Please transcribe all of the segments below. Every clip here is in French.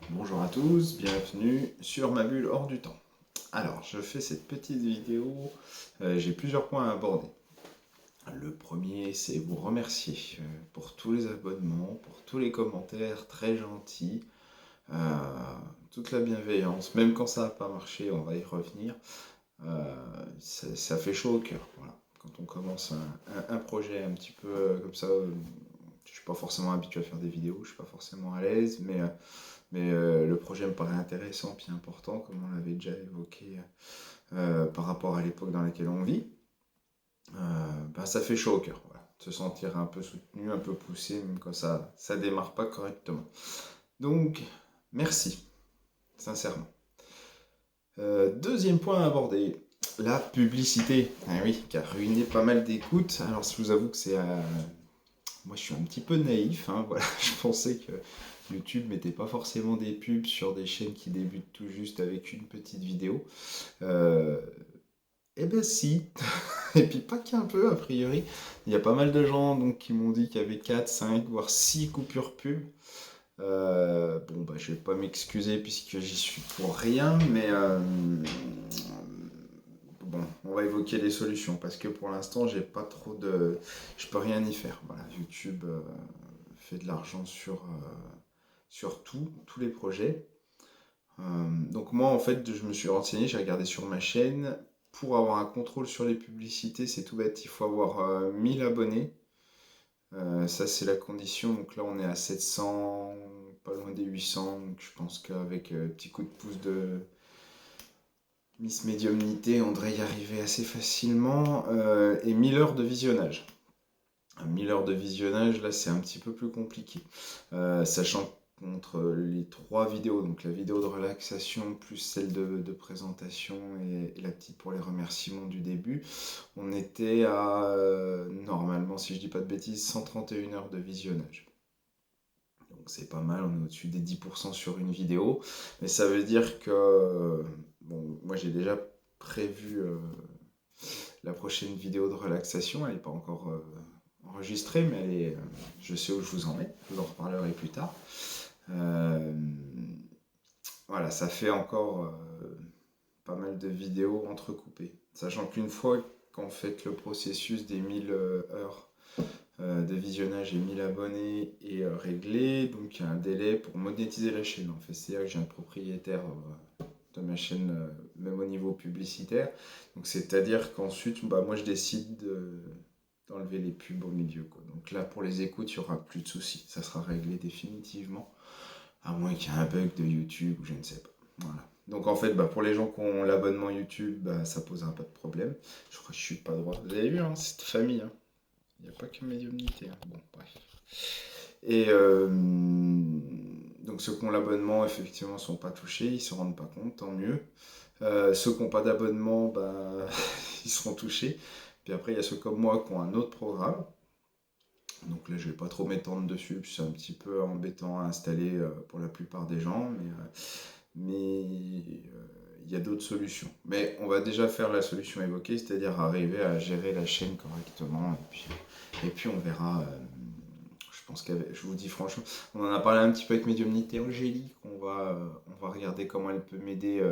Bonjour à tous, bienvenue sur ma bulle hors du temps. Alors, je fais cette petite vidéo, j'ai plusieurs points à aborder. Le premier, c'est vous remercier pour tous les abonnements, pour tous les commentaires très gentils, euh, toute la bienveillance, même quand ça n'a pas marché, on va y revenir. Ça fait chaud au cœur, voilà. Quand on commence un projet un petit peu comme ça, je suis pas forcément habitué à faire des vidéos, je suis pas forcément à l'aise, mais le projet me paraît intéressant puis important, comme on l'avait déjà évoqué par rapport à l'époque dans laquelle on vit. Ça fait chaud au cœur, voilà. Se sentir un peu soutenu, un peu poussé, même quand ça démarre pas correctement. Donc, merci, sincèrement. Deuxième point à aborder, la publicité. Ah oui, qui a ruiné pas mal d'écoutes. Alors, je vous avoue que moi, je suis un petit peu naïf, hein, voilà. Je pensais que YouTube mettait pas forcément des pubs sur des chaînes qui débutent tout juste avec une petite vidéo. Euh, eh ben si, et puis pas qu'un peu a priori. Il y a pas mal de gens donc, qui m'ont dit qu'il y avait 4, 5, voire 6 coupures pub. Je vais pas m'excuser puisque j'y suis pour rien, mais bon, on va évoquer les solutions parce que pour l'instant, j'ai pas trop de. Je peux rien y faire. Voilà, YouTube fait de l'argent sur tous les projets. Donc moi en fait je me suis renseigné, j'ai regardé sur ma chaîne. Pour avoir un contrôle sur les publicités, c'est tout bête, il faut avoir 1000 abonnés. Ça c'est la condition, donc là on est à 700, pas loin des 800, donc je pense qu'avec un petit coup de pouce de Miss Médiumnité, on devrait y arriver assez facilement. Et 1000 heures de visionnage. 1000 heures de visionnage, là c'est un petit peu plus compliqué. Sachant qu'entre les trois vidéos, donc la vidéo de relaxation plus celle de présentation et la petite pour les remerciements du début, on était à normalement, si je dis pas de bêtises, 131 heures de visionnage. Donc c'est pas mal, on est au-dessus des 10% sur une vidéo. Mais ça veut dire que, bon, moi j'ai déjà prévu la prochaine vidéo de relaxation, elle n'est pas encore enregistrée, mais je sais où je vous en mets, je vous en reparlerai plus tard. Euh, voilà, ça fait encore pas mal de vidéos entrecoupées. Sachant qu'une fois qu'on fait le processus des 1000 heures de visionnage et 1000 abonnés est réglé, donc il y a un délai pour monétiser la chaîne. En fait, c'est-à-dire que j'ai un propriétaire de ma chaîne, même au niveau publicitaire. Donc c'est-à-dire qu'ensuite, moi je décide d'enlever les pubs au milieu, quoi. Donc là, pour les écoutes, il n'y aura plus de soucis. Ça sera réglé définitivement. À moins qu'il y ait un bug de YouTube ou je ne sais pas. Voilà. Donc en fait, pour les gens qui ont l'abonnement YouTube, ça posera pas de problème. Je crois que je suis pas droit. Vous avez vu, hein, cette famille. Hein. Il n'y a pas que médiumnité. Hein. Bon, bref. Et donc ceux qui ont l'abonnement, effectivement, ne sont pas touchés. Ils ne se rendent pas compte, tant mieux. Ceux qui n'ont pas d'abonnement, ils seront touchés. Puis après, il y a ceux comme moi qui ont un autre programme. Donc là, je vais pas trop m'étendre dessus, puis c'est un petit peu embêtant à installer pour la plupart des gens, mais il y a d'autres solutions. Mais on va déjà faire la solution évoquée, c'est-à-dire arriver à gérer la chaîne correctement, et puis on verra. Je pense je vous dis franchement, on en a parlé un petit peu avec Médiumnité Angélique, on va regarder comment elle peut m'aider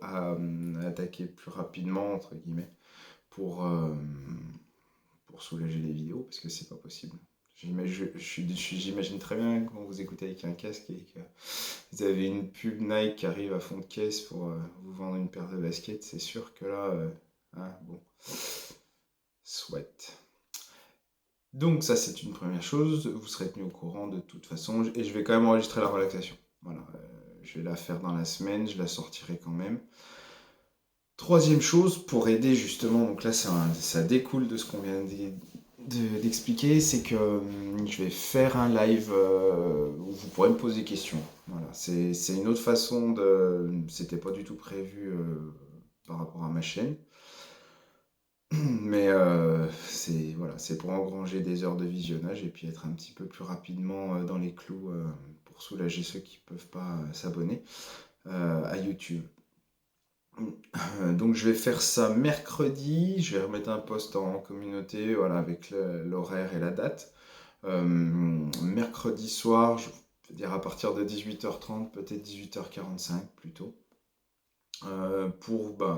à attaquer plus rapidement, entre guillemets, pour, euh, pour soulager les vidéos, parce que c'est pas possible. J'imagine très bien quand vous écoutez avec un casque et que vous avez une pub Nike qui arrive à fond de caisse pour vous vendre une paire de baskets, c'est sûr que là, bon, souhaite. Donc ça c'est une première chose, vous serez tenu au courant de toute façon, et je vais quand même enregistrer la relaxation. Voilà, je vais la faire dans la semaine, je la sortirai quand même. Troisième chose, pour aider justement, donc là ça découle de ce qu'on vient d'expliquer, c'est que je vais faire un live où vous pourrez me poser des questions. Voilà, c'est une autre façon de. C'était pas du tout prévu par rapport à ma chaîne, mais voilà, c'est pour engranger des heures de visionnage et puis être un petit peu plus rapidement dans les clous pour soulager ceux qui peuvent pas s'abonner à YouTube. Donc je vais faire ça mercredi, je vais remettre un post en communauté voilà, avec l'horaire et la date. Mercredi soir, c'est-à-dire à partir de 18h30, peut-être 18h45 plutôt,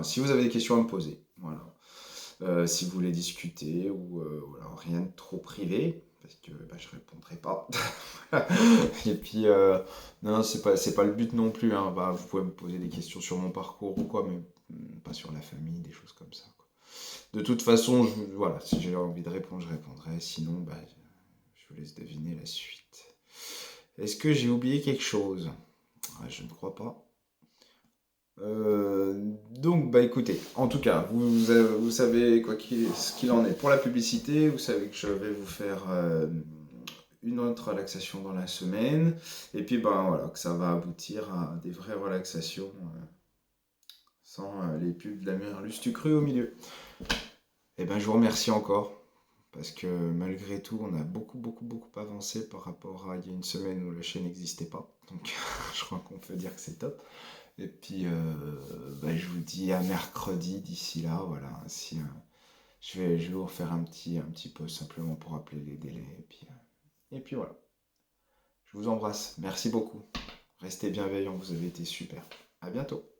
si vous avez des questions à me poser, voilà. Si vous voulez discuter ou voilà, rien de trop privé, parce que je répondrai pas. Et puis, non, c'est pas le but non plus, hein. Vous pouvez me poser des questions sur mon parcours ou quoi, mais pas sur la famille, des choses comme ça, quoi. De toute façon, voilà, si j'ai envie de répondre, je répondrai. Sinon, je vous laisse deviner la suite. Est-ce que j'ai oublié quelque chose? Je ne crois pas. Donc, écoutez, en tout cas, vous savez ce qu'il en est pour la publicité. Vous savez que je vais vous faire une autre relaxation dans la semaine. Et puis, voilà, que ça va aboutir à des vraies relaxations sans les pubs de la Merlustucru au milieu. Et je vous remercie encore. Parce que malgré tout, on a beaucoup, beaucoup, beaucoup avancé par rapport à il y a une semaine où la chaîne n'existait pas. Donc, je crois qu'on peut dire que c'est top. Et puis, je vous dis à mercredi d'ici là. Voilà. Je vais vous refaire un petit post simplement pour rappeler les délais. Et puis voilà. Je vous embrasse. Merci beaucoup. Restez bienveillants. Vous avez été super. À bientôt.